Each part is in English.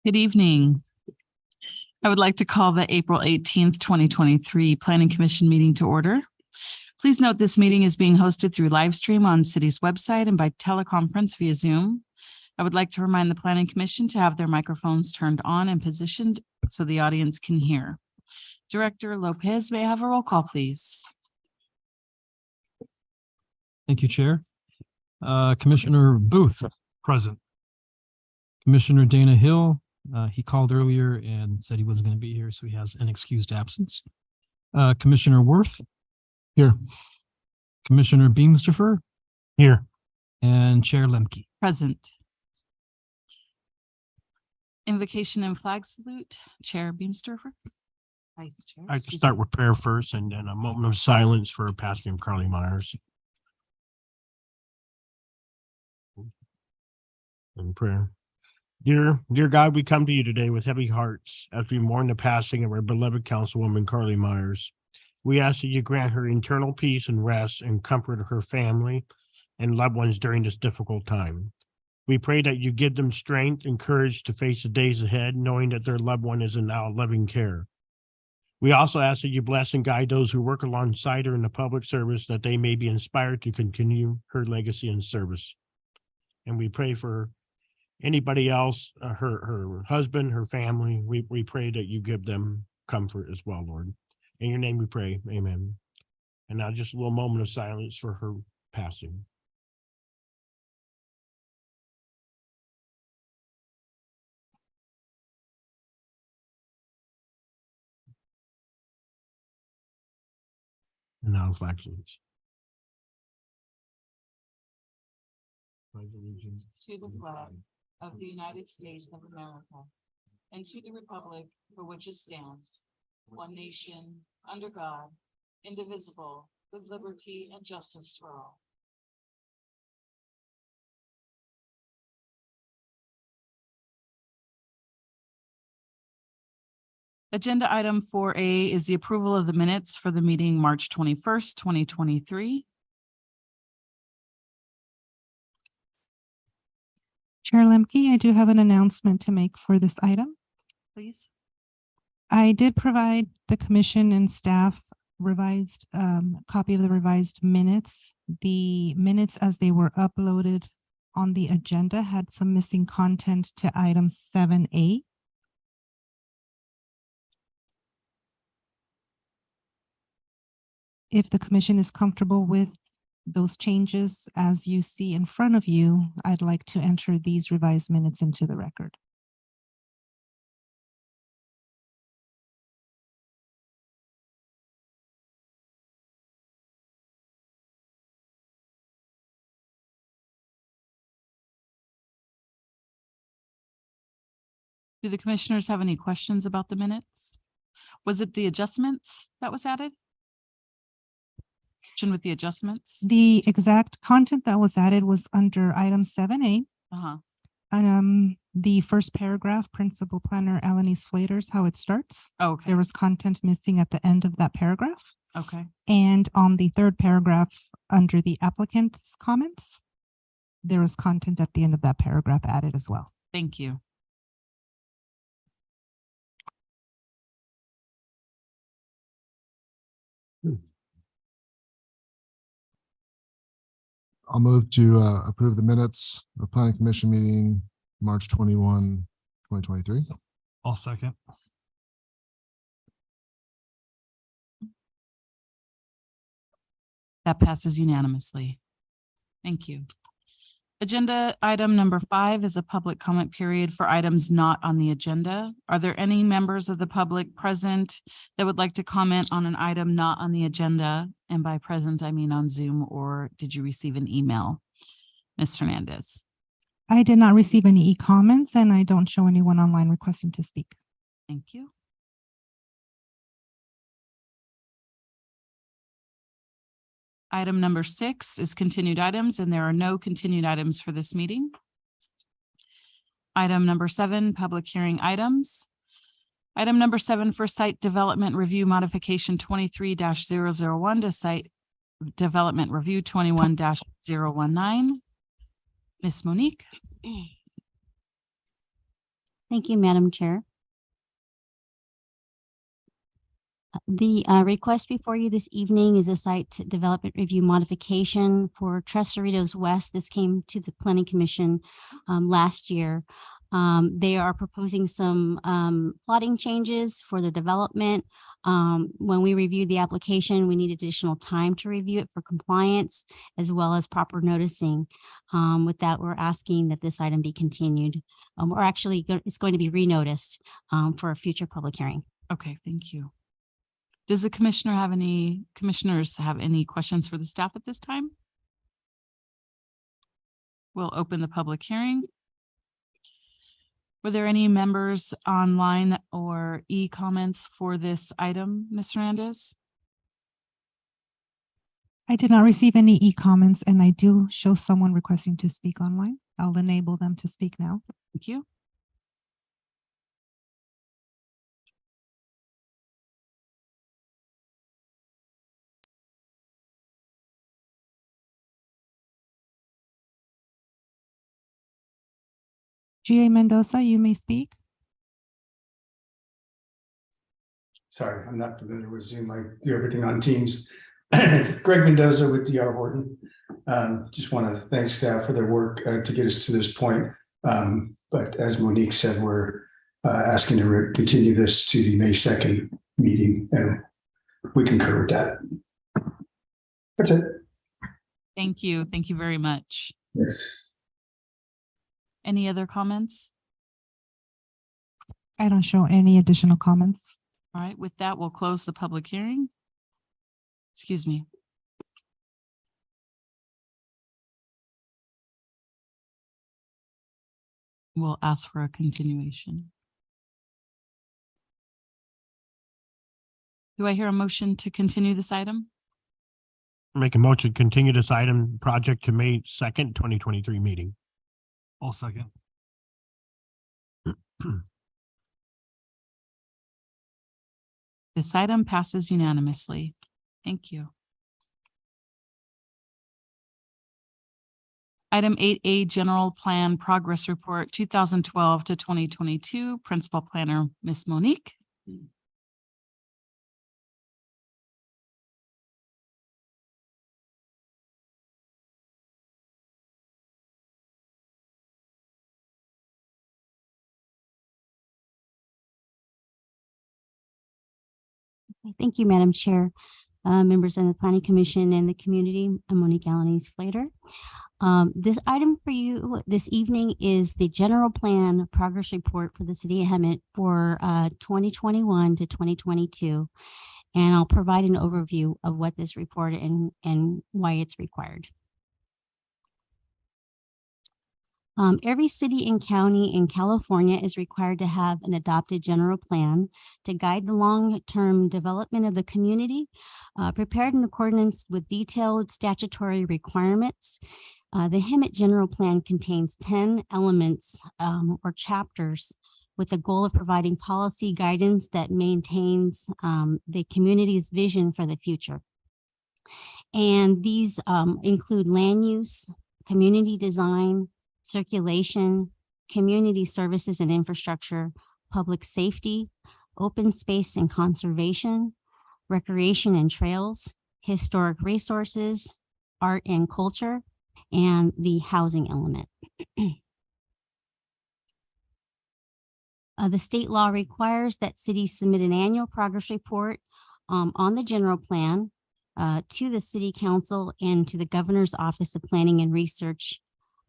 Good evening. I would like to call the April 18th, 2023 Planning Commission meeting to order. Please note this meeting is being hosted through live stream on city's website and by teleconference via Zoom. I would like to remind the Planning Commission to have their microphones turned on and positioned so the audience can hear. Director Lopez, may I have a roll call, please? Thank you, Chair. Commissioner Booth, present. Commissioner Dana Hill, he called earlier and said he wasn't going to be here, so he has an excused absence. Commissioner Worth, here. Commissioner Beamsterfer, here. And Chair Lemke. Present. Invocation and flag salute, Chair Beamsterfer. Vice Chair. I can start with prayer first and then a moment of silence for Pastor Carly Myers. In prayer. Dear God, we come to you today with heavy hearts as we mourn the passing of our beloved Councilwoman Carly Myers. We ask that you grant her eternal peace and rest and comfort her family and loved ones during this difficult time. We pray that you give them strength and courage to face the days ahead, knowing that their loved one is in now loving care. We also ask that you bless and guide those who work alongside her in the public service, that they may be inspired to continue her legacy and service. And we pray for anybody else, her husband, her family. We pray that you give them comfort as well, Lord. In your name we pray, amen. And now just a little moment of silence for her passing. And now flag salutes. To the flag of the United States of America and to the republic for which it stands, one nation, under God, indivisible, with liberty and justice for all. Agenda item 4A is the approval of the minutes for the meeting March 21st, 2023. Chair Lemke, I do have an announcement to make for this item. Please. I did provide the commission and staff revised copy of the revised minutes. The minutes as they were uploaded on the agenda had some missing content to item 7A. If the commission is comfortable with those changes as you see in front of you, I'd like to enter these revised minutes into the record. Do the commissioners have any questions about the minutes? Was it the adjustments that was added? With the adjustments? The exact content that was added was under item 7A. The first paragraph, Principal Planner Alanis Flaters, how it starts. Okay. There was content missing at the end of that paragraph. Okay. And on the third paragraph, under the applicant's comments, there was content at the end of that paragraph added as well. Thank you. I'll move to approve the minutes of Planning Commission meeting March 21, 2023. I'll second. That passes unanimously. Thank you. Agenda item number 5 is a public comment period for items not on the agenda. Are there any members of the public present that would like to comment on an item not on the agenda? And by present, I mean on Zoom, or did you receive an email? Ms. Hernandez. I did not receive any e-comments and I don't show anyone online requesting to speak. Thank you. Item number 6 is continued items, and there are no continued items for this meeting. Item number 7, public hearing items. Item number 7 for site development review modification 23-001 to site development review 21-019. Ms. Monique. Thank you, Madam Chair. The request before you this evening is a site development review modification for Tres Cerritos West. This came to the Planning Commission last year. They are proposing some plotting changes for the development. When we reviewed the application, we need additional time to review it for compliance as well as proper noticing. With that, we're asking that this item be continued. Or actually, it's going to be renoticed for a future public hearing. Okay, thank you. Does the commissioners have any questions for the staff at this time? We'll open the public hearing. Were there any members online or e-comments for this item, Ms. Hernandez? I did not receive any e-comments, and I do show someone requesting to speak online. I'll enable them to speak now. Thank you. G.A. Mendoza, you may speak. Sorry, I'm not familiar with Zoom. I do everything on Teams. It's Greg Mendoza with DR Horton. Just want to thank staff for their work to get us to this point. But as Monique said, we're asking to continue this to the May 2nd meeting, and we concur with that. That's it. Thank you. Thank you very much. Yes. Any other comments? I don't show any additional comments. All right, with that, we'll close the public hearing. Excuse me. We'll ask for a continuation. Do I hear a motion to continue this item? Make a motion to continue this item project to May 2nd, 2023 meeting. I'll second. This item passes unanimously. Thank you. Item 8A, General Plan Progress Report 2012 to 2022, Principal Planner, Ms. Monique. Thank you, Madam Chair, members of the Planning Commission and the community. I'm Monique Alanis Flater. This item for you this evening is the General Plan Progress Report for the City of Hemet for 2021 to 2022. And I'll provide an overview of what this report and why it's required. Every city and county in California is required to have an adopted general plan to guide the long-term development of the community, prepared in accordance with detailed statutory requirements. The Hemet General Plan contains 10 elements or chapters with the goal of providing policy guidance that maintains the community's vision for the future. And these include land use, community design, circulation, community services and infrastructure, public safety, open space and conservation, recreation and trails, historic resources, art and culture, and the housing element. The state law requires that cities submit an annual progress report on the general plan to the City Council and to the Governor's Office of Planning and Research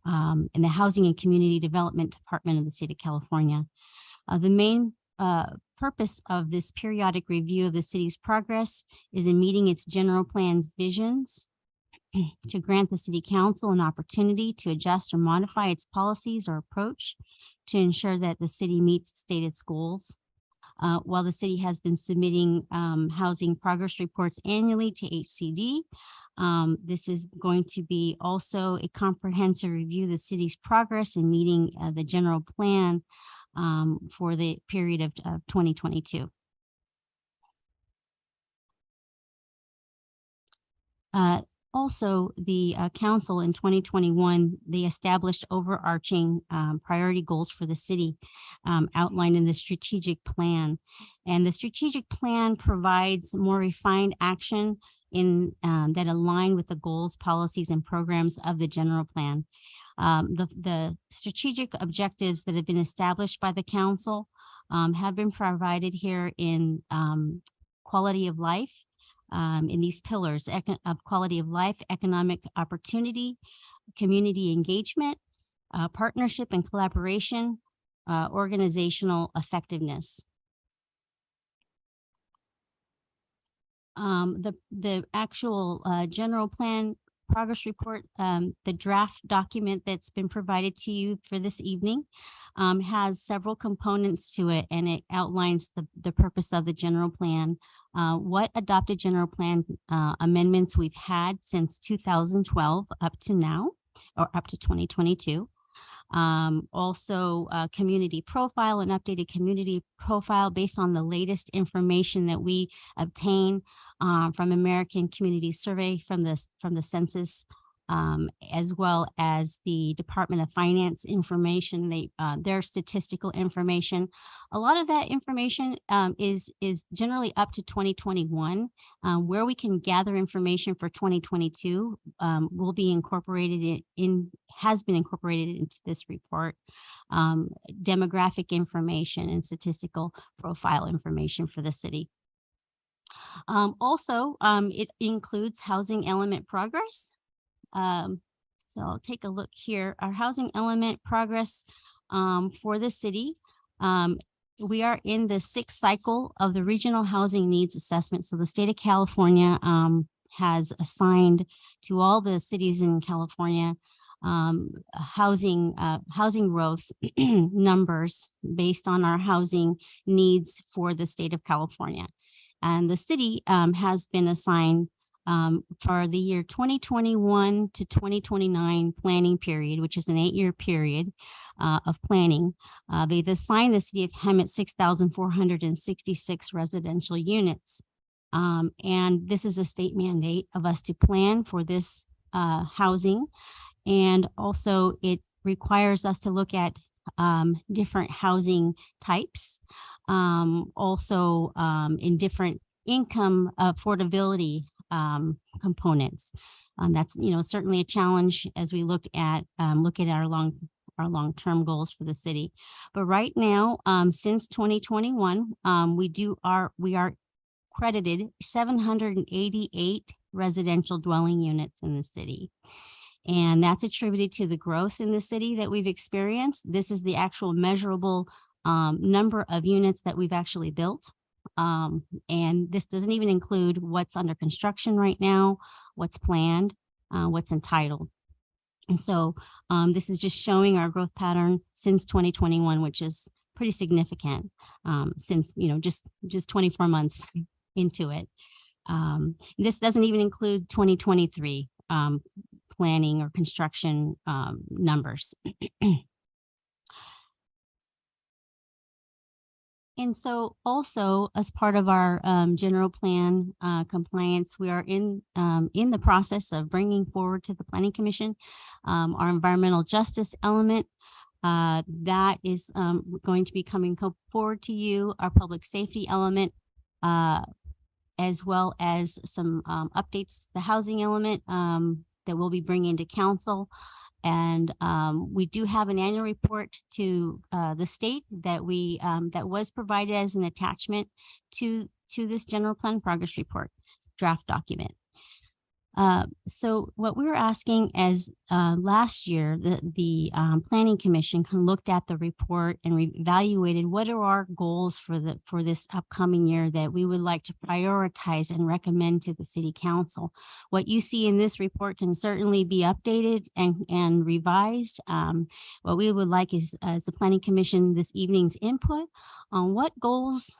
in the Housing and Community Development Department of the State of California. The main purpose of this periodic review of the city's progress is in meeting its general plan's visions, to grant the City Council an opportunity to adjust or modify its policies or approach to ensure that the city meets stated goals. While the city has been submitting housing progress reports annually to HCD, this is going to be also a comprehensive review of the city's progress in meeting the general plan for the period of 2022. Also, the council in 2021, they established overarching priority goals for the city outlined in the strategic plan. And the strategic plan provides more refined action in that align with the goals, policies, and programs of the general plan. The strategic objectives that have been established by the council have been provided here in quality of life, in these pillars of quality of life, economic opportunity, community engagement, partnership and collaboration, organizational effectiveness. The actual general plan progress report, the draft document that's been provided to you for this evening has several components to it, and it outlines the purpose of the general plan, what adopted general plan amendments we've had since 2012 up to now, or up to 2022. Also community profile, an updated community profile based on the latest information that we obtain from American Community Survey from the census, as well as the Department of Finance information, their statistical information. A lot of that information is generally up to 2021. Where we can gather information for 2022 will be incorporated has been incorporated into this report. Demographic information and statistical profile information for the city. Also, it includes housing element progress. So I'll take a look here. Our housing element progress for the city. We are in the 6th cycle of the regional housing needs assessment. So the state of California has assigned to all the cities in California housing growth numbers based on our housing needs for the state of California. And the city has been assigned for the year 2021 to 2029 planning period, which is an 8-year period of planning. They've assigned the city of Hemet 6,466 residential units. And this is a state mandate of us to plan for this housing. And also it requires us to look at different housing types, also in different income affordability components. That's certainly a challenge as we look at our long-term goals for the city. But right now, since 2021, we are credited 788 residential dwelling units in the city. And that's attributed to the growth in the city that we've experienced. This is the actual measurable number of units that we've actually built. And this doesn't even include what's under construction right now, what's planned, what's entitled. And so this is just showing our growth pattern since 2021, which is pretty significant since, just 24 months into it. This doesn't even include 2023 planning or construction numbers. And so also as part of our general plan compliance, we are in the process of bringing forward to the Planning Commission our environmental justice element. That is going to be coming forward to you, our public safety element, as well as some updates, the housing element that we'll be bringing to council. And we do have an annual report to the state that that was provided as an attachment to this general plan progress report draft document. So what we were asking as last year, the Planning Commission looked at the report and evaluated what are our goals for this upcoming year that we would like to prioritize and recommend to the City Council. What you see in this report can certainly be updated and revised. What we would like is, as the Planning Commission, this evening's input on what goals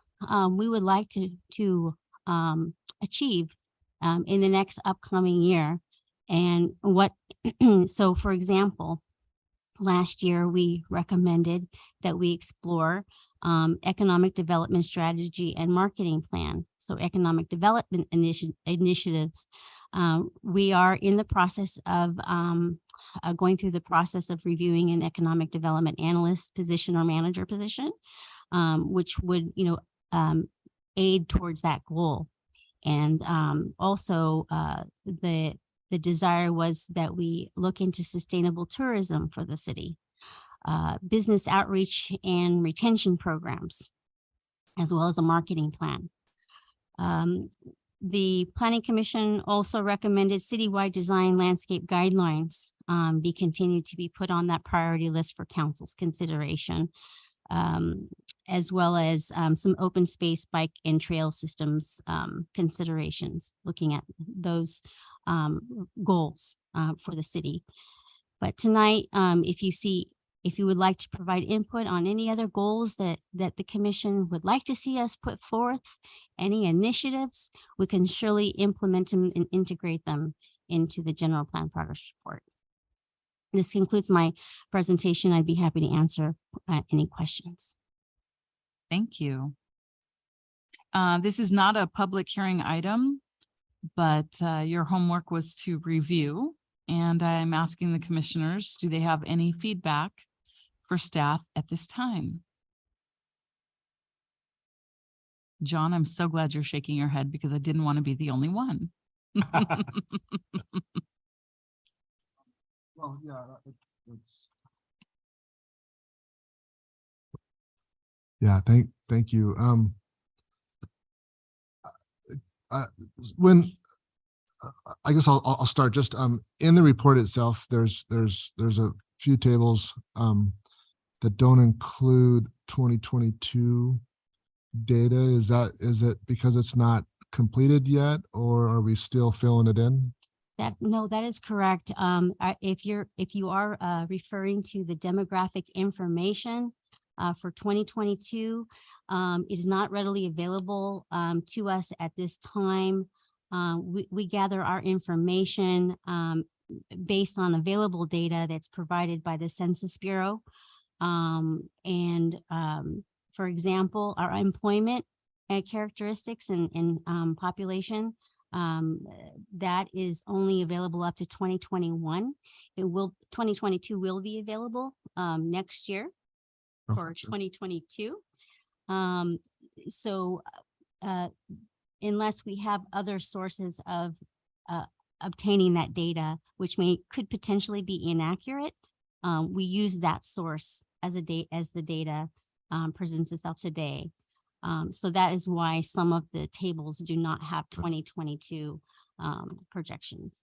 we would like to achieve in the next upcoming year. And so for example, last year we recommended that we explore economic development strategy and marketing plan. So economic development initiatives We are in the process of going through the process of reviewing an economic development analyst position or manager position, which would, aid towards that goal. And also the desire was that we look into sustainable tourism for the city, business outreach and retention programs, as well as a marketing plan. The Planning Commission also recommended citywide design landscape guidelines be continued to be put on that priority list for council's consideration, as well as some open space bike and trail systems considerations, looking at those goals for the city. But tonight, if you would like to provide input on any other goals that the commission would like to see us put forth, any initiatives, we can surely implement them and integrate them into the general plan progress report. This concludes my presentation. I'd be happy to answer any questions. Thank you. This is not a public hearing item, but your homework was to review. And I'm asking the commissioners, do they have any feedback for staff at this time? John, I'm so glad you're shaking your head because I didn't want to be the only one. Well, yeah, yeah, thank you. I guess I'll start just in the report itself. There's a few tables that don't include 2022 data. Is it because it's not completed yet, or are we still filling it in? No, that is correct. If you are referring to the demographic information for 2022, it is not readily available to us at this time. We gather our information based on available data that's provided by the Census Bureau. For example, our employment characteristics and population, that is only available up to 2021. 2022 will be available next year for 2022. Unless we have other sources of obtaining that data, which could potentially be inaccurate, we use that source as the data presents itself today. So that is why some of the tables do not have 2022 projections.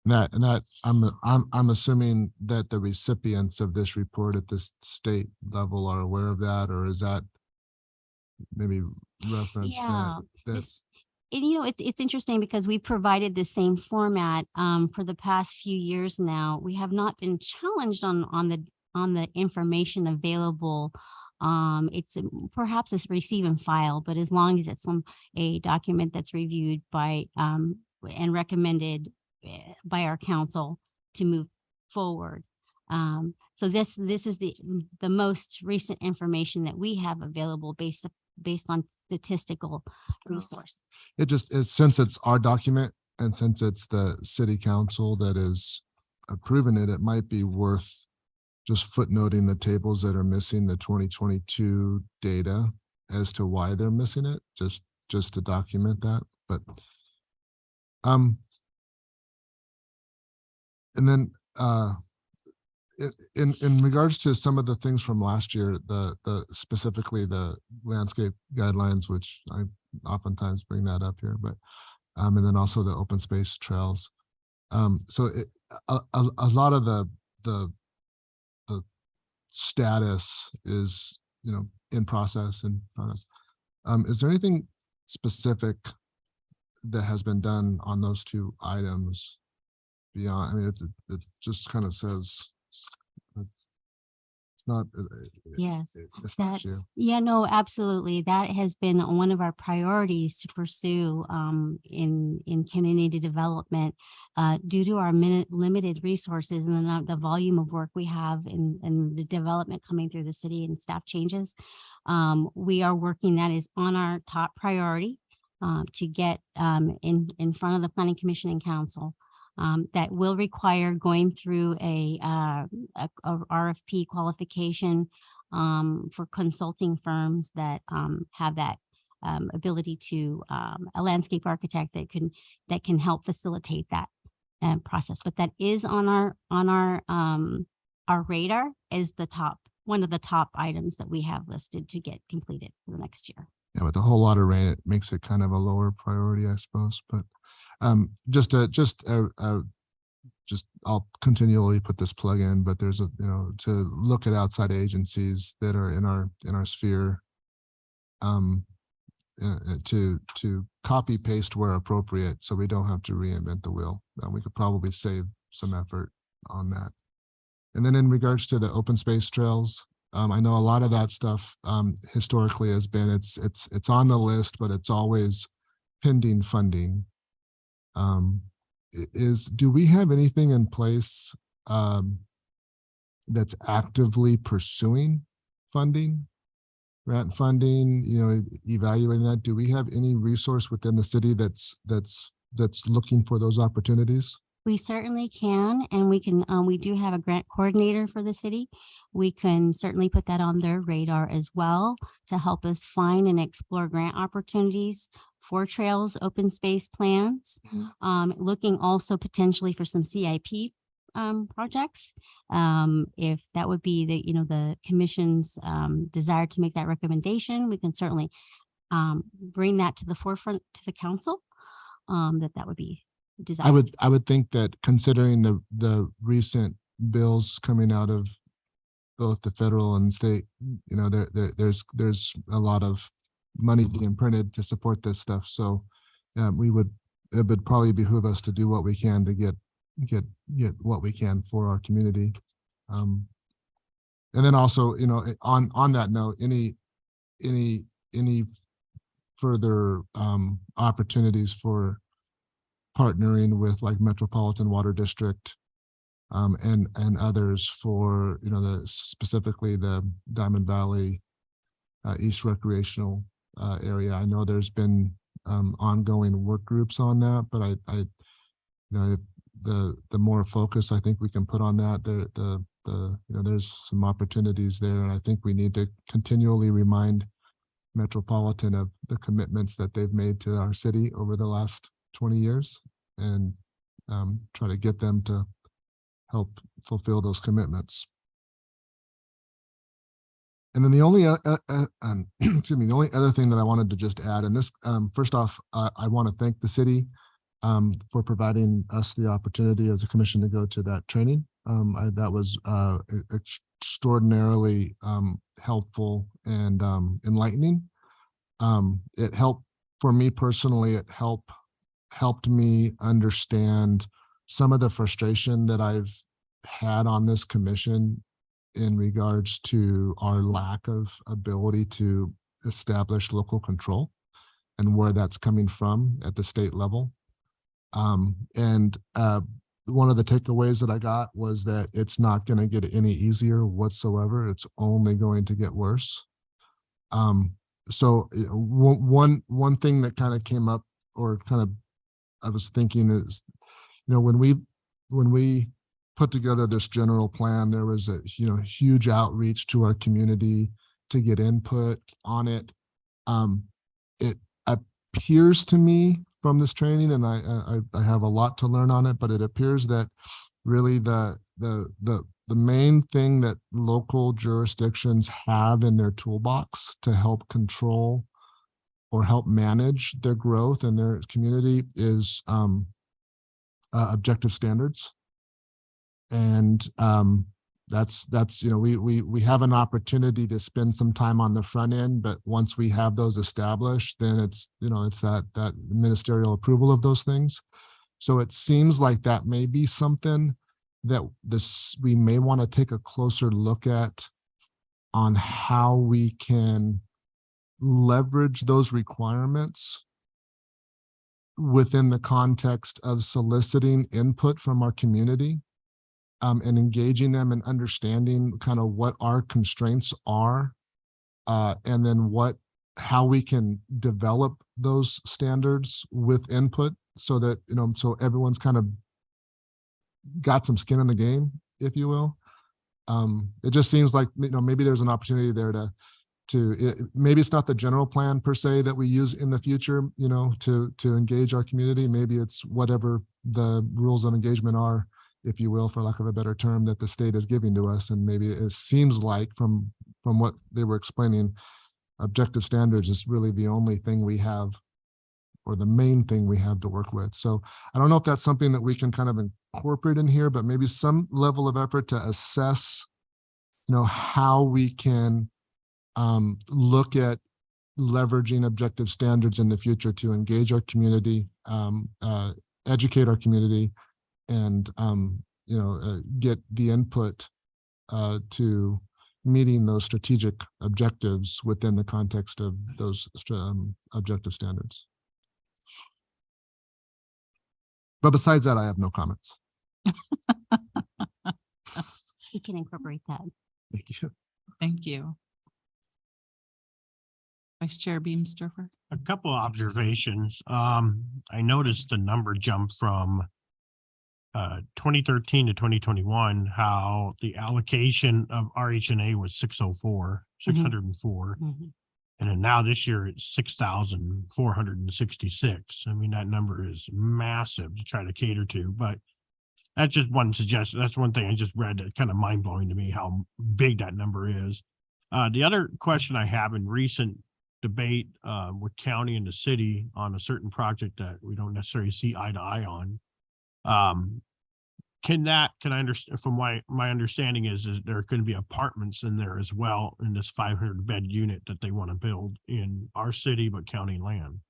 That I'm assuming that the recipients of this report at this state level are aware of that, or is that maybe reference it's interesting because we provided the same format for the past few years now. We have not been challenged on the information available. It's perhaps a receive and file, but as long as it's a document that's reviewed by and recommended by our council to move forward. So this is the most recent information that we have available based on statistical resource. Since it's our document and since it's the city council that is approving it, it might be worth just footnoting the tables that are missing the 2022 data as to why they're missing it, just to document that. But and then in regards to some of the things from last year, the specifically the landscape guidelines, which I oftentimes bring that up here, but and then also the open space trails. So a lot of the status is in process and is there anything specific that has been done on those two items beyond? I mean, it just kind of says it's not. Yes. It's not you. Yeah, no, absolutely. That has been one of our priorities to pursue in community development due to our limited resources and the volume of work we have and the development coming through the city and staff changes. We are working, that is on our top priority. to get in front of the Planning Commission and Council. That will require going through a RFP qualification for consulting firms that have that ability to a landscape architect that can help facilitate that process. But that is on our radar as one of the top items that we have listed to get completed for the next year. Yeah, with a whole lot of rain, it makes it kind of a lower priority, I suppose. But I'll continually put this plug in, but there's to look at outside agencies that are in our sphere, to copy paste where appropriate, so we don't have to reinvent the wheel. We could probably save some effort on that. And then in regards to the open space trails, I know a lot of that stuff historically has been it's on the list, but it's always pending funding. Do we have anything in place that's actively pursuing funding, grant funding, evaluating that? Do we have any resource within the city that's looking for those opportunities? We certainly can, and we do have a grant coordinator for the city. We can certainly put that on their radar as well to help us find and explore grant opportunities for trails, open space plans, looking also potentially for some CIP projects. If that would be the commission's desire to make that recommendation, we can certainly bring that to the forefront to the council, that would be desired. I would think that considering the recent bills coming out of both the federal and state, there's a lot of money being printed to support this stuff. So it would probably behoove us to do what we can to get what we can for our community. And then also, on that note, any further opportunities for partnering with like Metropolitan Water District and others for specifically the Diamond Valley East Recreational area. I know there's been ongoing work groups on that, but the more focus I think we can put on that, there's some opportunities there, and I think we need to continually remind Metropolitan of the commitments that they've made to our city over the last 20 years and try to get them to help fulfill those commitments. And then the only the only other thing that I wanted to just add, and this, first off, I want to thank the city for providing us the opportunity as a commission to go to that training. That was extraordinarily helpful and enlightening. It helped for me personally. It helped me understand some of the frustration that I've had on this commission in regards to our lack of ability to establish local control and where that's coming from at the state level. And one of the takeaways that I got was that it's not going to get any easier whatsoever. It's only going to get worse. So one thing that kind of came up, or kind of I was thinking is, when we put together this general plan, there was a huge outreach to our community to get input on it. It appears to me from this training, and I have a lot to learn on it, but it appears that really the main thing that local jurisdictions have in their toolbox to help control or help manage their growth in their community is objective standards. And that's we have an opportunity to spend some time on the front end, but once we have those established, then it's that ministerial approval of those things. So it seems like that may be something that we may want to take a closer look at on how we can leverage those requirements within the context of soliciting input from our community, and engaging them and understanding kind of what our constraints are, and then what how we can develop those standards with input so that, so everyone's kind of got some skin in the game, if you will. It just seems like, maybe there's an opportunity there maybe it's not the general plan per se that we use in the future, to engage our community. Maybe it's whatever the rules of engagement are, if you will, for lack of a better term, that the state is giving to us. And maybe it seems like from what they were explaining, objective standards is really the only thing we have, or the main thing we have to work with. So I don't know if that's something that we can kind of incorporate in here, but maybe some level of effort to assess, how we can look at leveraging objective standards in the future to engage our community, educate our community, and get the input to meeting those strategic objectives within the context of those objective standards. But besides that, I have no comments. We can incorporate that. Thank you. Thank you. Vice Chair Beamsdorfer. A couple of observations. I noticed the number jumped from 2013 to 2021, how the allocation of RHNA was 604. Mhm. And then now this year it's 6,466. I mean, that number is massive to try to cater to, but that's just one suggestion. That's one thing I just read that kind of mind blowing to me how big that number is. The other question I have in recent debate with county and the city on a certain project that we don't necessarily see eye to eye on. Can I understand from my understanding is there are going to be apartments in there as well in this 500 bed unit that they want to build in our city, but county land.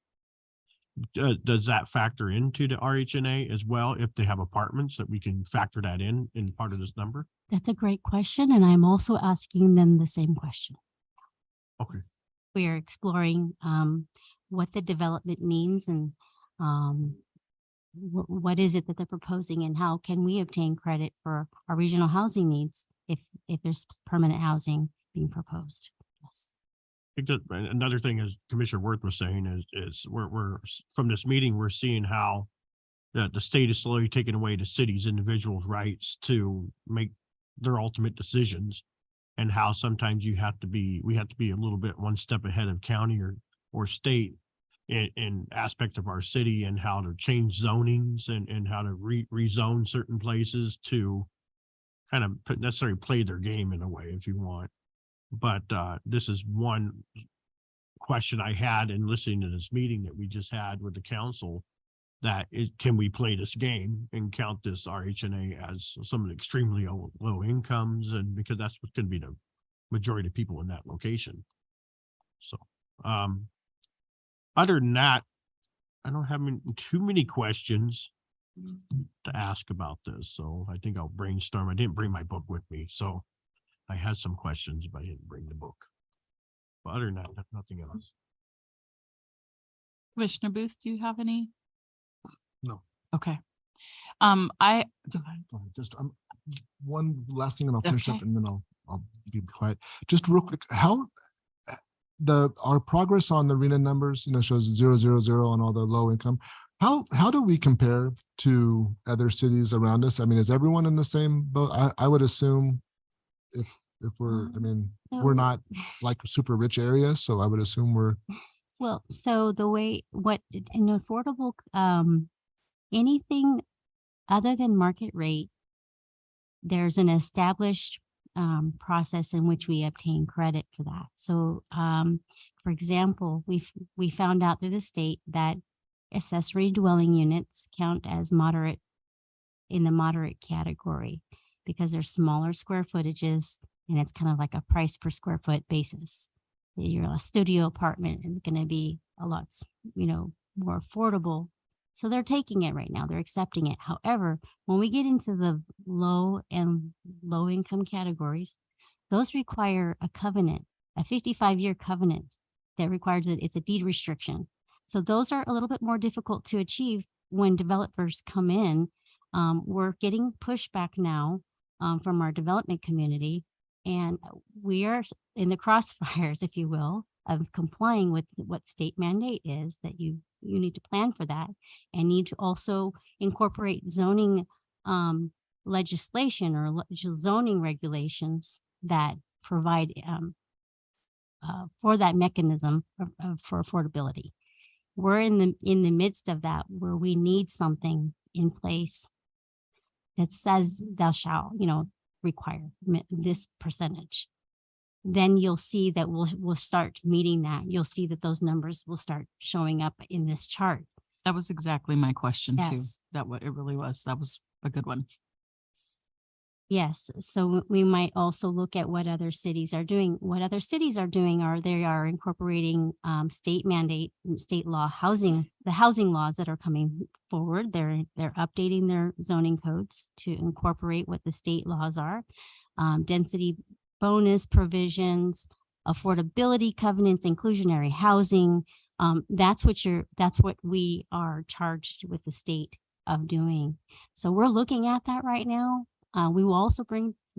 Does that factor into the RHNA as well? If they have apartments, that we can factor that in part of this number? That's a great question. And I'm also asking them the same question. Okay. We are exploring what the development means and what is it that they're proposing and how can we obtain credit for our regional housing needs if there's permanent housing being proposed. Yes. Because another thing, as Commissioner Worth was saying, is we're from this meeting, we're seeing how the state is slowly taking away the city's individual rights to make their ultimate decisions, and how sometimes we have to be a little bit one step ahead of county or state in aspect of our city, and how to change zonings and how to rezone certain places to kind of necessarily play their game in a way, if you want. But this is one question I had in listening to this meeting that we just had with the council, can we play this game and count this RHNA as some of the extremely low incomes, and because that's what's going to be the majority of people in that location. So other than that, I don't have too many questions to ask about this. So I think I'll brainstorm. I didn't bring my book with me, so I had some questions, but I didn't bring the book. But other than that, nothing else. Commissioner Booth, do you have any? No. Okay. Go ahead. Just one last thing and I'll finish up Okay. and then I'll be quiet. Just real quick, how our progress on the RHNA numbers, shows 0, 0, 0 on all the low income. How do we compare to other cities around us? I mean, is everyone in the same boat? I would assume if we're, we're not like super rich areas, so I would assume we're. Well, so in affordable, anything other than market rate, there's an established process in which we obtain credit for that. So, for example, we found out through the state that accessory dwelling units count as moderate in the moderate category because they're smaller square footages and it's kind of like a price per square foot basis. Your studio apartment is going to be a lot, more affordable. So they're taking it right now. They're accepting it. However, when we get into the low income categories, those require a covenant, a 55-year covenant that requires it's a deed restriction. So those are a little bit more difficult to achieve when developers come in. We're getting pushback now from our development community, and we are in the crossfires, if you will, of complying with what state mandate is, that you need to plan for that and need to also incorporate zoning legislation or zoning regulations that provide for that mechanism for affordability. We're in the midst of that, where we need something in place that says thou shalt, require this percentage. Then you'll see that we'll start meeting that. You'll see that those numbers will start showing up in this chart. That was exactly my question too. Yes. That what it really was. That was a good one. Yes, so we might also look at what other cities are doing. What other cities are doing are they are incorporating state mandate, state law the housing laws that are coming forward. They're updating their zoning codes to incorporate what the state laws are. Density bonus provisions, affordability covenants, inclusionary housing. That's what we are charged with the state of doing. So we're looking at that right now. We will also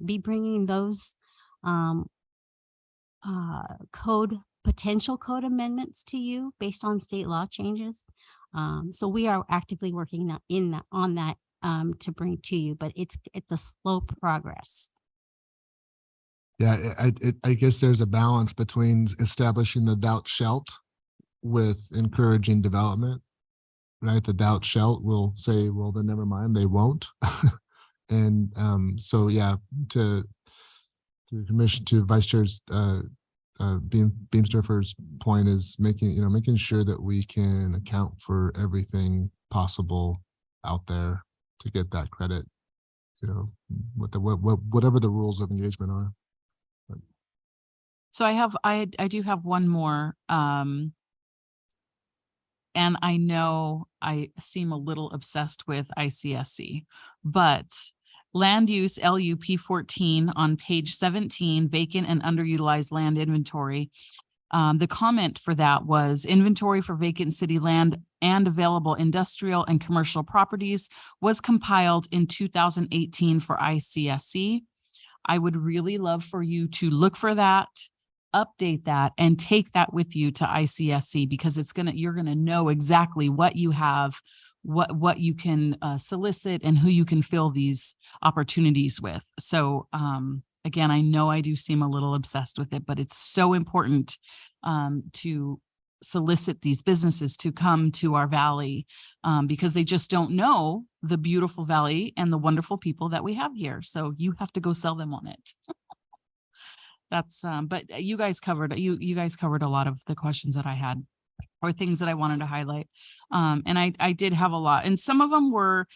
be bringing those potential code amendments to you based on state law changes. So we are actively working on that to bring to you, but it's a slow progress. Yeah, I guess there's a balance between establishing the thou shalt with encouraging development, right? The thou shalt will say, well, then never mind, they won't. And so, yeah, to Vice Chair's Beamsterfer's point is making sure that we can account for everything possible out there to get that credit, whatever the rules of engagement are. So I do have one more. And I know I seem a little obsessed with ICSC, but land use LUP 14 on page 17, vacant and underutilized land inventory. The comment for that was inventory for vacant city land and available industrial and commercial properties was compiled in 2018 for ICSC. I would really love for you to look for that, update that, and take that with you to ICSC, because you're gonna know exactly what you have, what you can solicit, and who you can fill these opportunities with. So again, I know I do seem a little obsessed with it, but it's so important to solicit these businesses to come to our valley because they just don't know the beautiful valley and the wonderful people that we have here. So you have to go sell them on it. That's but you guys covered a lot of the questions that I had, or things that I wanted to highlight. And I did have a lot, and some of them were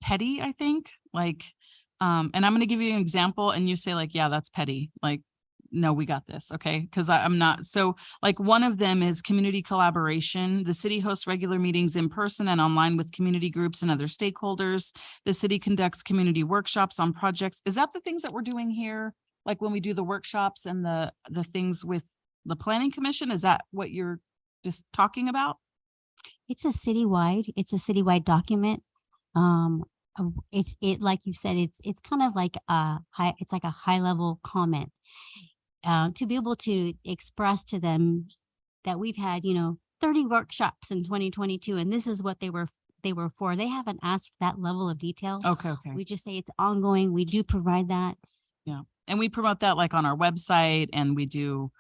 petty, I think, like and I'm going to give you an example and you say like, yeah, that's petty. Like, no, we got this. Okay. Because I'm not. So like one of them is community collaboration. The city hosts regular meetings in person and online with community groups and other stakeholders. The city conducts community workshops on projects. Is that the things that we're doing here? Like when we do the workshops and the things with the planning commission, is that what you're just talking about? It's a citywide document. Like you said, it's kind of like it's like a high level comment. To be able to express to them that we've had, 30 workshops in 2022, and this is what they were for. They haven't asked for that level of detail. Okay. We just say it's ongoing. We do provide that. Yeah. And we promote that like on our website, and we do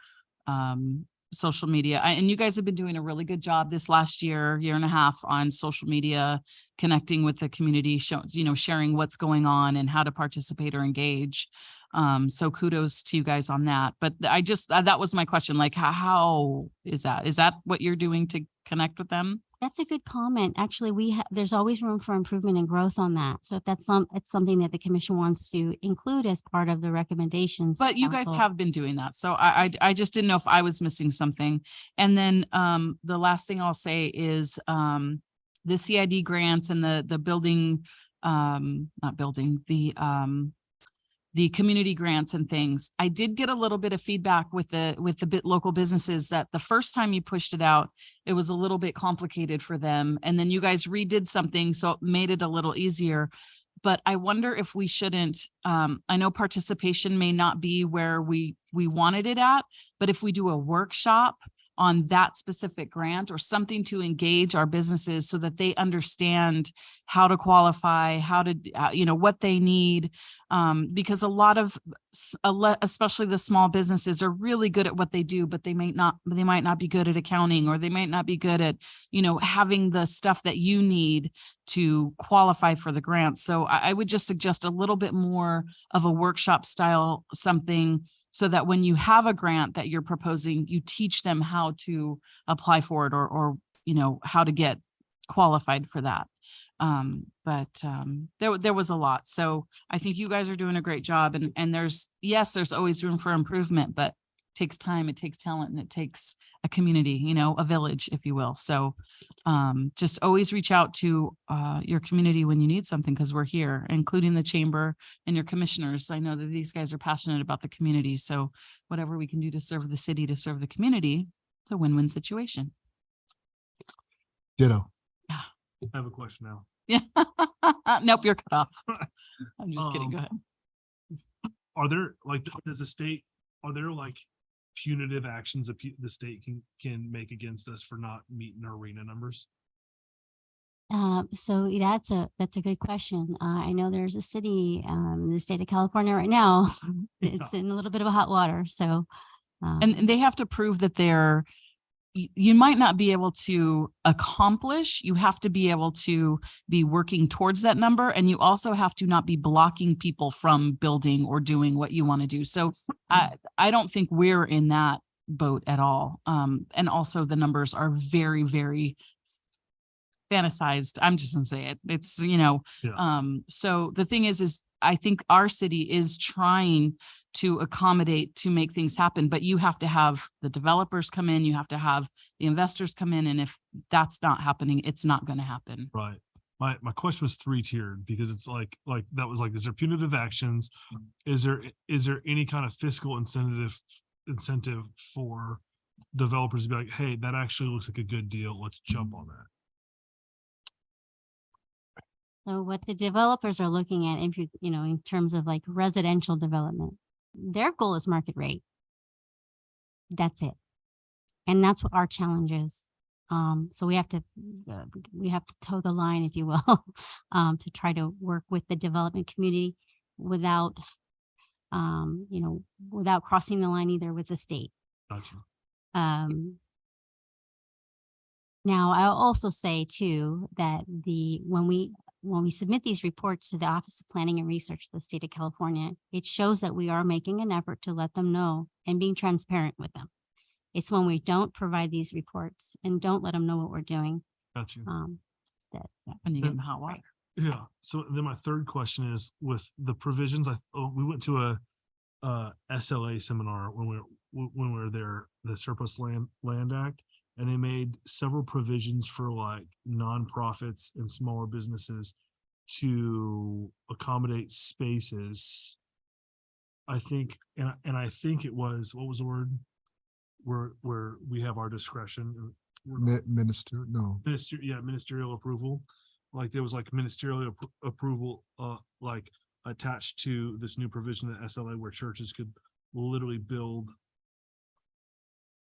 social media. And you guys have been doing a really good job this last year and a half on social media, connecting with the community, sharing what's going on and how to participate or engage. So kudos to you guys on that. But I just, that was my question. Like, how is that? Is that what you're doing to connect with them? That's a good comment. Actually, there's always room for improvement and growth on that. So if it's something that the commission wants to include as part of the recommendations. But you guys have been doing that. So I just didn't know if I was missing something. And then the last thing I'll say is the CID grants and the building, the community grants and things. I did get a little bit of feedback with the local businesses that the first time you pushed it out, it was a little bit complicated for them. And then you guys redid something, so it made it a little easier. but I wonder if we shouldn't, I know participation may not be where we wanted it at, but if we do a workshop on that specific grant or something to engage our businesses so that they understand how to qualify, how to, what they need. Because a lot of, especially the small businesses are really good at what they do, but they might not be good at accounting, or they might not be good at, having the stuff that you need to qualify for the grant. So I would just suggest a little bit more of a workshop style something, so that when you have a grant that you're proposing, you teach them how to apply for it, or how to get qualified for that. There was a lot. So I think you guys are doing a great job, and there's always room for improvement, but it takes time, it takes talent, and it takes a community, a village, if you will. So just always reach out to your community when you need something, because we're here, including the chamber and your commissioners. I know that these guys are passionate about the community. So whatever we can do to serve the city, to serve the community, it's a win-win situation. Ditto. I have a question now. Yeah. Nope, you're cut off. I'm just kidding. Go ahead. Are there are there punitive actions that the state can make against us for not meeting our arena numbers? So that's a good question. I know there's a city in the state of California right now. It's in a little bit of a hot water. So, And they have to prove that you might not be able to accomplish, you have to be able to be working towards that number. And you also have to not be blocking people from building or doing what you want to do. So I don't think we're in that boat at all. And also the numbers are very, very fantasized. I'm just gonna say it. It's, so the thing is I think our city is trying to accommodate, to make things happen, but you have to have the developers come in, you have to have the investors come in. And if that's not happening, it's not going to happen. Right. My question was 3-tiered, because it's that was is there punitive actions? Is there any kind of fiscal incentive for developers to be like, hey, that actually looks like a good deal, let's jump on that? So what the developers are looking at, if in terms of residential development, their goal is market rate. That's it. And that's what our challenge is. So we have to toe the line, if you will, to try to work with the development community without crossing the line either with the state. Gotcha. Now, I'll also say too that when we submit these reports to the Office of Planning and Research of the state of California, it shows that we are making an effort to let them know and being transparent with them. It's when we don't provide these reports and don't let them know what we're doing. Gotcha. When you get in hot water. Yeah. So then my third question is, with the provisions, we went to a SLA seminar when we were there, the Surplus Land Act, and they made several provisions for nonprofits and smaller businesses to accommodate spaces. I think, and I think it was, what was the word? Where we have our discretion. Ministerial approval. There was ministerial approval, attached to this new provision at SLA, where churches could literally build.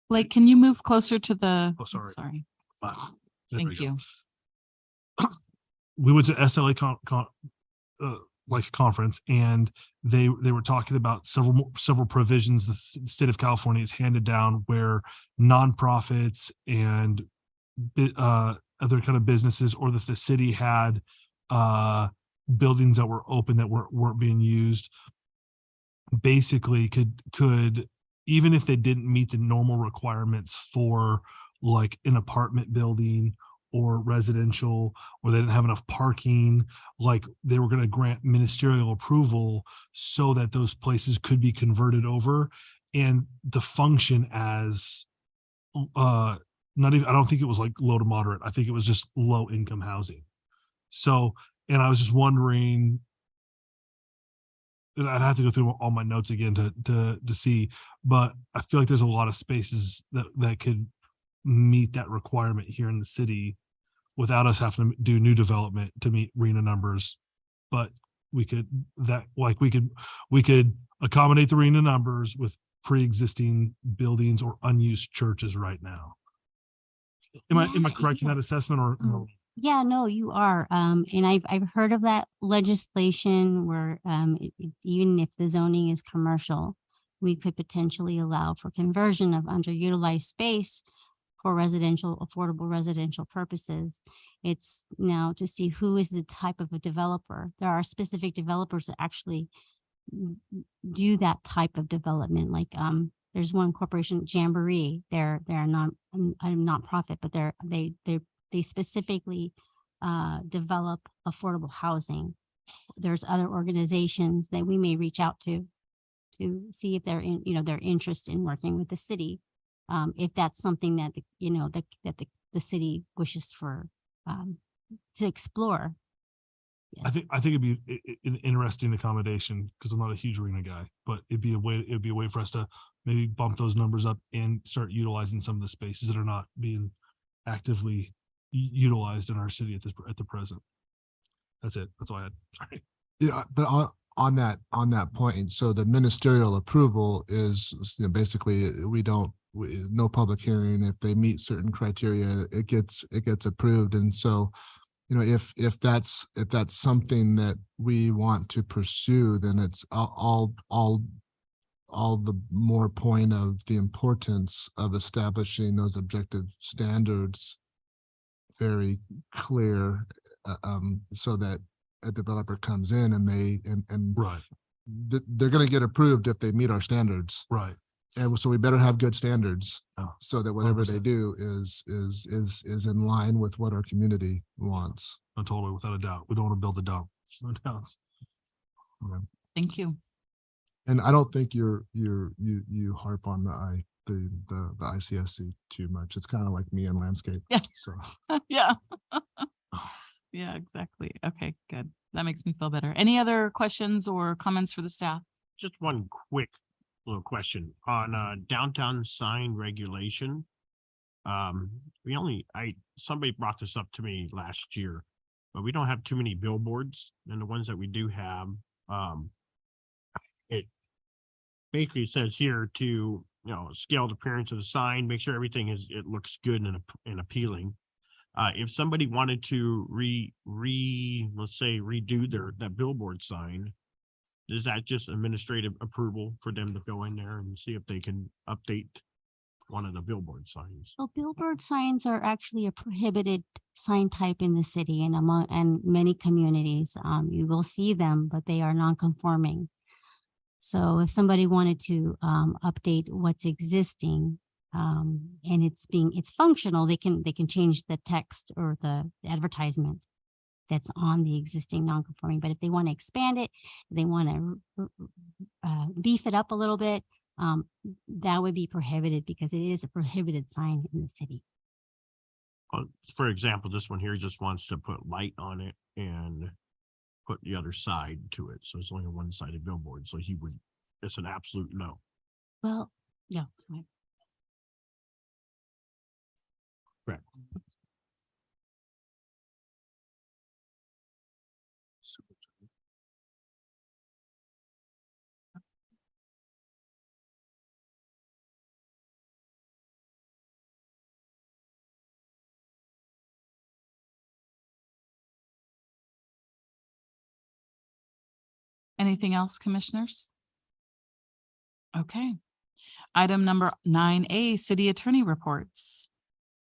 Blake, can you move closer to the? Oh, sorry. Sorry. Wow. There we Thank go. you. We went to SLA conference, and they were talking about several provisions the state of California has handed down, where nonprofits and other kind of businesses, or that the city had buildings that were open that weren't being used, basically could even if they didn't meet the normal requirements for an apartment building or residential, or they didn't have enough parking, they were going to grant ministerial approval so that those places could be converted over and to function as I don't think it was low to moderate. I think it was just low income housing. So, and I was just wondering, and I'd have to go through all my notes again to see, but I feel like there's a lot of spaces that could meet that requirement here in the city without us having to do new development to meet RENA numbers but we could, we could accommodate the arena numbers with pre-existing buildings or unused churches right now. Am I Yeah, correct in yeah. that assessment or no? Yeah, no, you are. And I've heard of that legislation where, even if the zoning is commercial, we could potentially allow for conversion of underutilized space for affordable residential purposes. It's now to see who is the type of a developer. There are specific developers that actually do that type of development. Like, there's one corporation, Jamboree. They're not a nonprofit, but they specifically develop affordable housing. There's other organizations that we may reach out to see if they're their interest in working with the city. If that's something that the city wishes for to explore. I think it'd be an interesting accommodation because I'm not a huge arena guy, but it'd be a way for us to maybe bump those numbers up and start utilizing some of the spaces that are not being actively utilized in our city at the present. That's it. That's all I had. Sorry. Yeah, but on that point, so the ministerial approval is, basically no public hearing. If they meet certain criteria, it gets approved. And so, if that's something that we want to pursue, then it's all the more point of the importance of establishing those objective standards very clear, so that a developer comes in and Right. they're going to get approved if they meet our standards. Right. And so we better have good standards, Oh, so that whatever they 100%. do is in line with what our community wants. Totally, without a doubt. We don't want to build a dump. No doubt. Thank you. And I don't think you harp on the ICSC too much. It's kind of like me and landscape. Yeah. So Yeah. Yeah, exactly. Okay, good. That makes me feel better. Any other questions or comments for the staff? Just one quick little question on downtown sign regulation. Somebody brought this up to me last year, but we don't have too many billboards, and the ones that we do have, it basically says here to, scale the appearance of the sign, make sure everything it looks good and appealing. If somebody wanted to let's say redo that billboard sign, is that just administrative approval for them to go in there and see if they can update one of the billboard signs? So billboard signs are actually a prohibited sign type in the city and many communities. You will see them, but they are non-conforming. So if somebody wanted to update what's existing, and it's functional, they can change the text or the advertisement that's on the existing non-conforming. But if they want to expand it, they want to beef it up a little bit, that would be prohibited because it is a prohibited sign in the city. For example, this one here just wants to put light on it and put the other side to it. So it's only a one-sided billboard. So it's an absolute no. Well, yeah. Correct. Anything else, commissioners? Okay. Item number 9A, city attorney reports.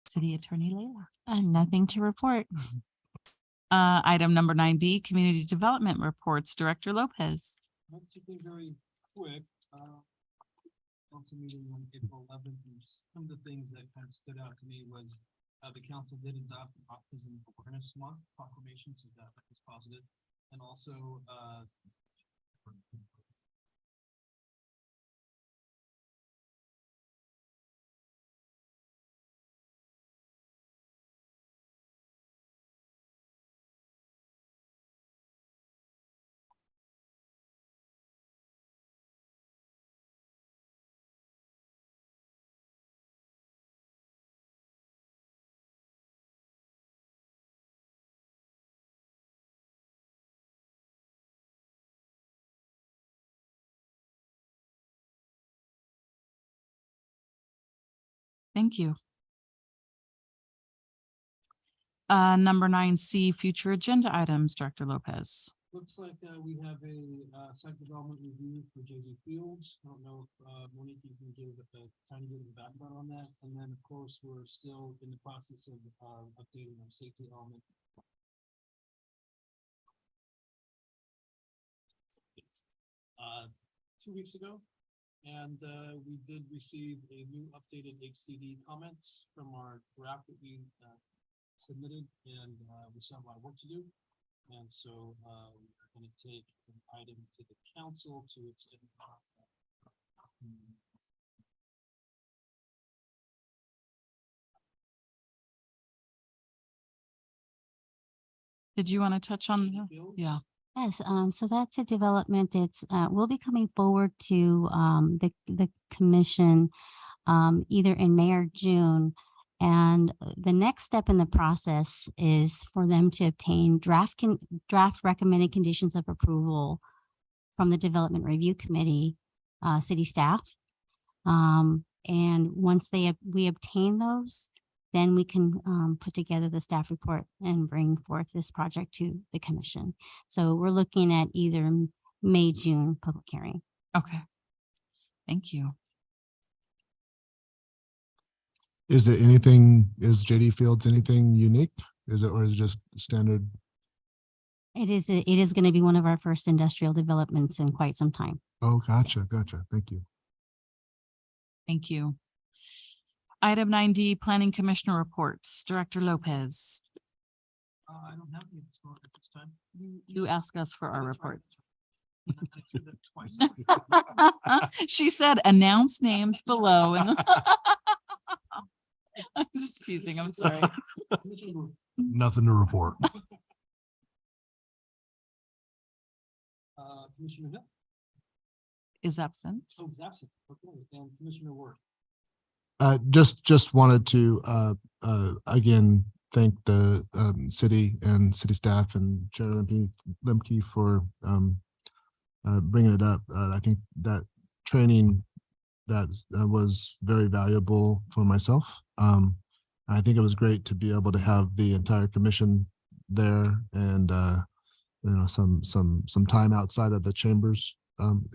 City Attorney Leila. Nothing to report. Item number 9B, community development reports, Director Lopez. Something very quick. Council meeting on April 11th, and some of the things that kind of stood out to me was the council did adopt Autism Awareness Month proclamation, so that was positive, and also thank you. Number 9C, future agenda items, Director Lopez. Looks like we have a site development review for JZ Fields. I don't know if Monique, you can give a tiny bit of background on that. And then, of course, we're still in the process of updating our safety element. 2 weeks ago, and we did receive a new updated HCD comments from our draft that we submitted, and we still have a lot of work to do. And so we're going to take an item to the council to extend. Did you want to touch on? Yeah. Yes, so that's a development that's will be coming forward to the commission either in May or June. And the next step in the process is for them to obtain draft recommended conditions of approval from the Development Review Committee, city staff. And once we obtain those, then we can put together the staff report and bring forth this project to the commission. So we're looking at either May, June public hearing. Okay. Thank you. Is JD Fields anything unique? Or is it just standard? It is going to be one of our first industrial developments in quite some time. Oh, gotcha. Thank you. Thank you. Item 9D, Planning Commissioner reports. Director Lopez. I don't have any at this time. You ask us for our report. I threw that twice. She said, announce names below. And I'm just teasing. I'm sorry. Nothing to report. Commissioner Hill. Is absent. Oh, he's absent. Okay, and Commissioner Ward. Just wanted to again thank the city and city staff and Chair Lemke for bringing it up. I think that training that was very valuable for myself. I think it was great to be able to have the entire commission there and some time outside of the chambers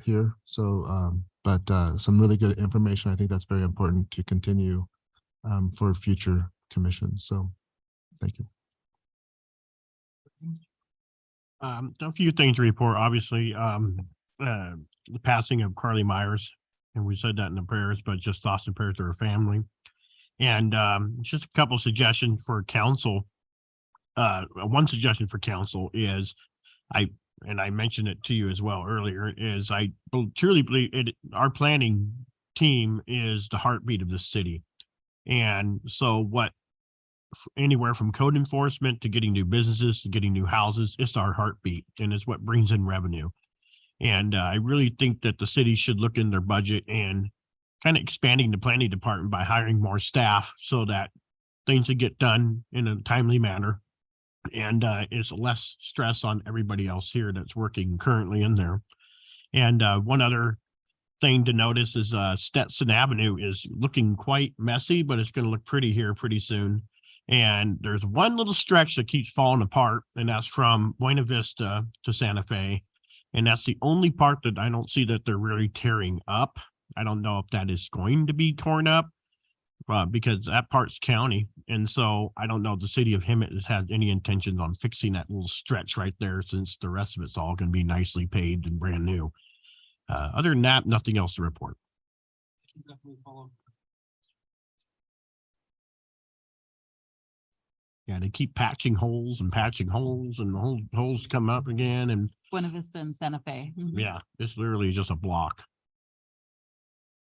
here. So but some really good information. I think that's very important to continue for future commissions. So thank you. A few things to report. Obviously, the passing of Carly Myers, and we said that in the prayers, but just thoughts and prayers to her family. And just a couple suggestions for council. One suggestion for council is I mentioned it to you as well earlier, is I truly believe our planning team is the heartbeat of the city. And so anywhere from code enforcement to getting new businesses to getting new houses, it's our heartbeat and it's what brings in revenue. And I really think that the city should look in their budget and kind of expanding the planning department by hiring more staff so that things will get done in a timely manner. And it's less stress on everybody else here that's working currently in there. And one other thing to notice is Stetson Avenue is looking quite messy, but it's going to look pretty here pretty soon. And there's one little stretch that keeps falling apart, and that's from Buena Vista to Santa Fe. And that's the only part that I don't see that they're really tearing up. I don't know if that is going to be torn up. Because that part's county. And so I don't know if the city of Hemet has had any intentions on fixing that little stretch right there, since the rest of it's all going to be nicely paved and brand new. Other than that, nothing else to report. Definitely follow. Yeah, they keep patching holes and the holes come up again. And Buena Vista and Santa Fe. Mhm. yeah, it's literally just a block.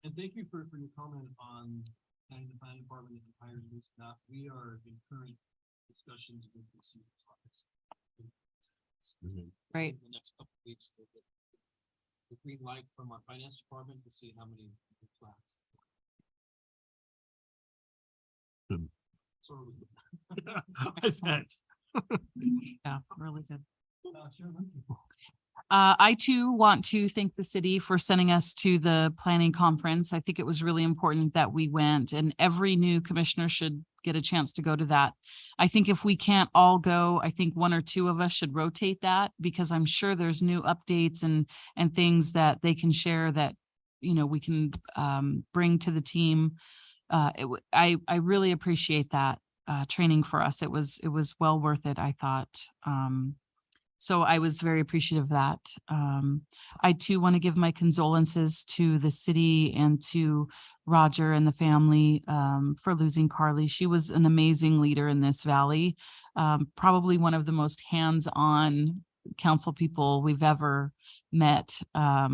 And thank you for your comment on the planning department and hiring new staff. We are in current discussions with the city's office. Right. In the next couple of weeks, we'll get the green light from our finance department to see how many flags. Good. So. That's next. Yeah, really good. Sure. I too want to thank the city for sending us to the planning conference. I think it was really important that we went, and every new commissioner should get a chance to go to that. I think if we can't all go, I think one or two of us should rotate that, because I'm sure there's new updates and things that they can share that, you know, we can bring to the team. I really appreciate that training for us. It was well worth it, I thought. So I was very appreciative of that. I too want to give my condolences to the city and to Roger and the family for losing Carly. She was an amazing leader in this valley, probably one of the most hands-on council people we've ever met. I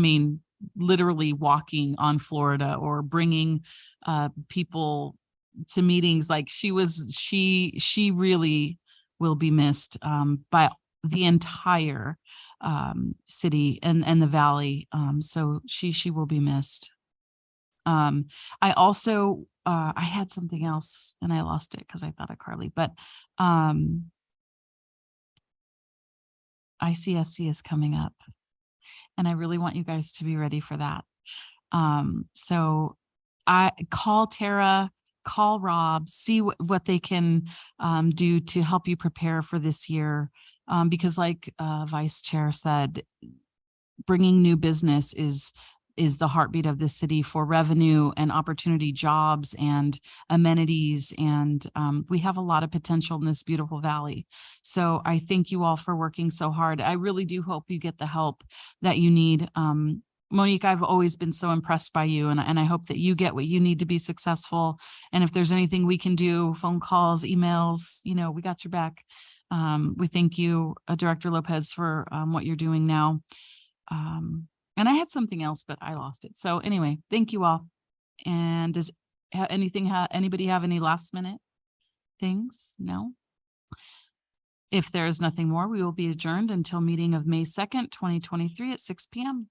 mean, literally walking on Florida or bringing people to meetings. Like she really will be missed by the entire city and the valley. So she will be missed. I also I had something else and I lost it because I thought of Carly, but ICSC is coming up and I really want you guys to be ready for that. So I call Tara, call Rob, see what they can do to help you prepare for this year. Because like Vice Chair said, bringing new business is the heartbeat of this city for revenue and opportunity, jobs and amenities. And we have a lot of potential in this beautiful valley. So I thank you all for working so hard. I really do hope you get the help that you need. Monique, I've always been so impressed by you, and I hope that you get what you need to be successful. And if there's anything we can do, phone calls, emails, you know, we got your back. We thank you, Director Lopez, for what you're doing now. And I had something else, but I lost it. So anyway, thank you all. And does anybody have any last minute things? No? If there is nothing more, we will be adjourned until meeting of May 2nd, 2023 at 6 p.m.